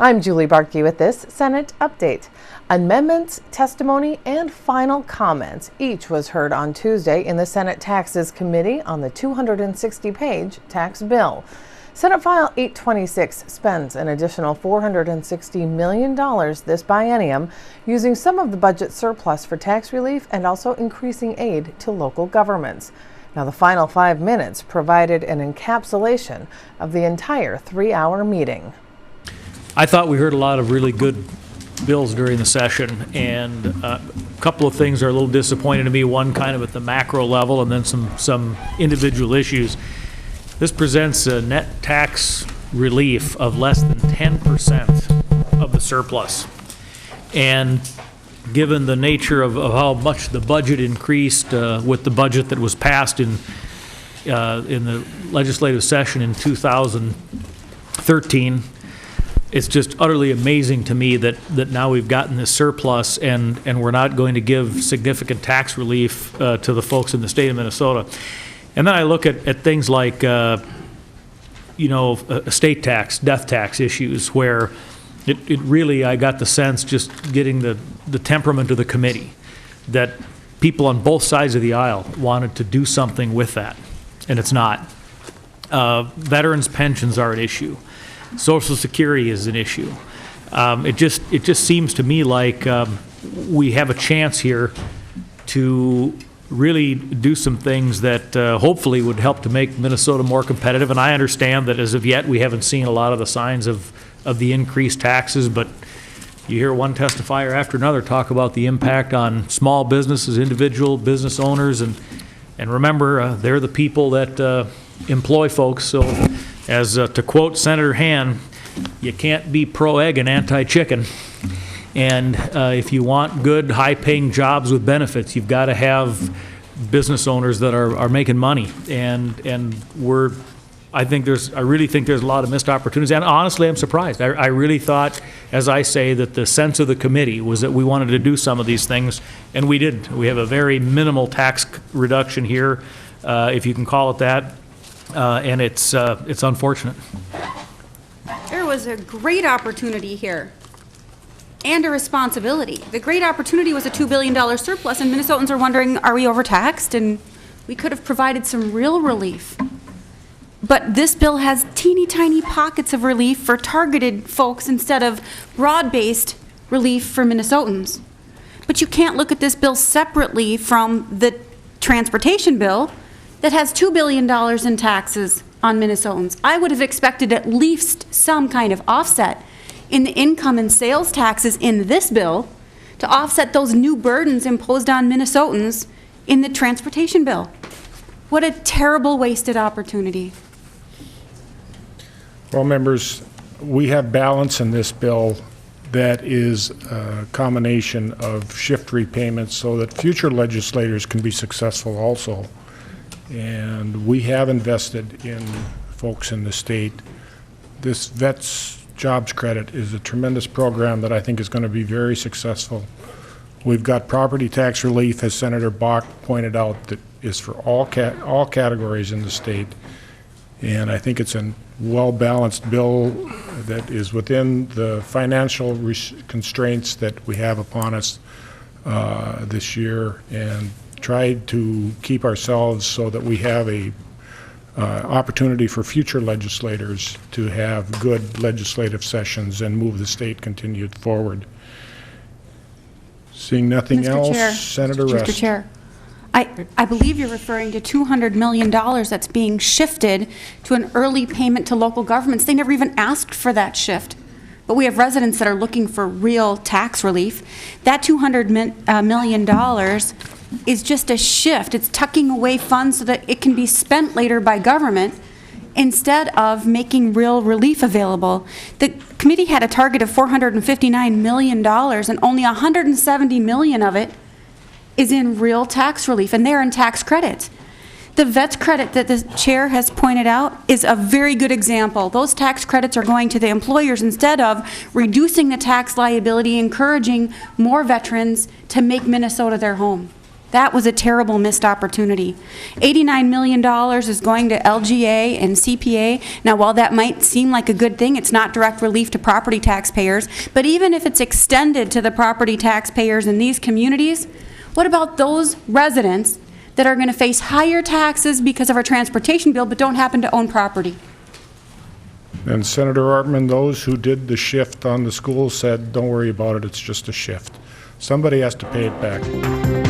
I'm Julie Barkey with this Senate update. Amendments, testimony, and final comments each was heard on Tuesday in the Senate Taxes Committee on the 260-page tax bill. Senate File 826 spends an additional $460 million this biennium, using some of the budget surplus for tax relief and also increasing aid to local governments. Now, the final 5 minutes provided an encapsulation of the entire 3-hour meeting. I thought we heard a lot of really good bills during the session, and a couple of things are a little disappointing to me. One kind of at the macro level, and then some individual issues. This presents a net tax relief of less than 10% of the surplus. And given the nature of how much the budget increased with the budget that was passed in the legislative session in 2013, it's just utterly amazing to me that now we've gotten this surplus and we're not going to give significant tax relief to the folks in the state of Minnesota. And then I look at things like, estate tax, death tax issues, where it really, I got the sense, just getting the temperament of the committee, that people on both sides of the aisle wanted to do something with that, and it's not. Veterans' pensions are an issue. Social Security is an issue. It just seems to me like we have a chance here to really do some things that hopefully would help to make Minnesota more competitive. And I understand that as of yet we haven't seen a lot of the signs of the increased taxes, but you hear one testifier after another talk about the impact on small businesses, individual business owners, and remember, they're the people that employ folks. So as to quote Senator Han, you can't be pro-egg and anti-chicken. And if you want good, high-paying jobs with benefits, you've got to have business owners that are making money. And I really think there's a lot of missed opportunities. And honestly, I'm surprised. I really thought, as I say, that the sense of the committee was that we wanted to do some of these things, and we didn't. We have a very minimal tax reduction here, if you can call it that, and it's unfortunate. There was a great opportunity here and a responsibility. The great opportunity was a $2 billion surplus, and Minnesotans are wondering, are we overtaxed? And we could have provided some real relief. But this bill has teeny tiny pockets of relief for targeted folks instead of broad-based relief for Minnesotans. But you can't look at this bill separately from the transportation bill that has $2 billion in taxes on Minnesotans. I would have expected at least some kind of offset in the income and sales taxes in this bill to offset those new burdens imposed on Minnesotans in the transportation bill. What a terrible wasted opportunity. Well, members, we have balance in this bill that is a combination of shift repayments so that future legislators can be successful also. And we have invested in folks in the state. This Vets Jobs Credit is a tremendous program that I think is going to be very successful. We've got property tax relief, as Senator Bach pointed out, that is for all categories in the state. And I think it's a well-balanced bill that is within the financial constraints that we have upon us this year, and tried to keep ourselves so that we have a opportunity for future legislators to have good legislative sessions and move the state continued forward. Seeing nothing else, Chair. Senator Rest. Mr. Chair, I believe you're referring to $200 million that's being shifted to an early payment to local governments. They never even asked for that shift. But we have residents that are looking for real tax relief. That $200 million is just a shift. It's tucking away funds so that it can be spent later by government instead of making real relief available. The committee had a target of $459 million, and only $170 million of it is in real tax relief, and they're in tax credits. The vets credit that the chair has pointed out is a very good example. Those tax credits are going to the employers instead of reducing the tax liability, encouraging more veterans to make Minnesota their home. That was a terrible missed opportunity. $89 million is going to LGA and CPA. Now, while that might seem like a good thing, it's not direct relief to property taxpayers. But even if it's extended to the property taxpayers in these communities, what about those residents that are going to face higher taxes because of our transportation bill but don't happen to own property? And Senator Artman, those who did the shift on the schools said, don't worry about it, it's just a shift. Somebody has to pay it back.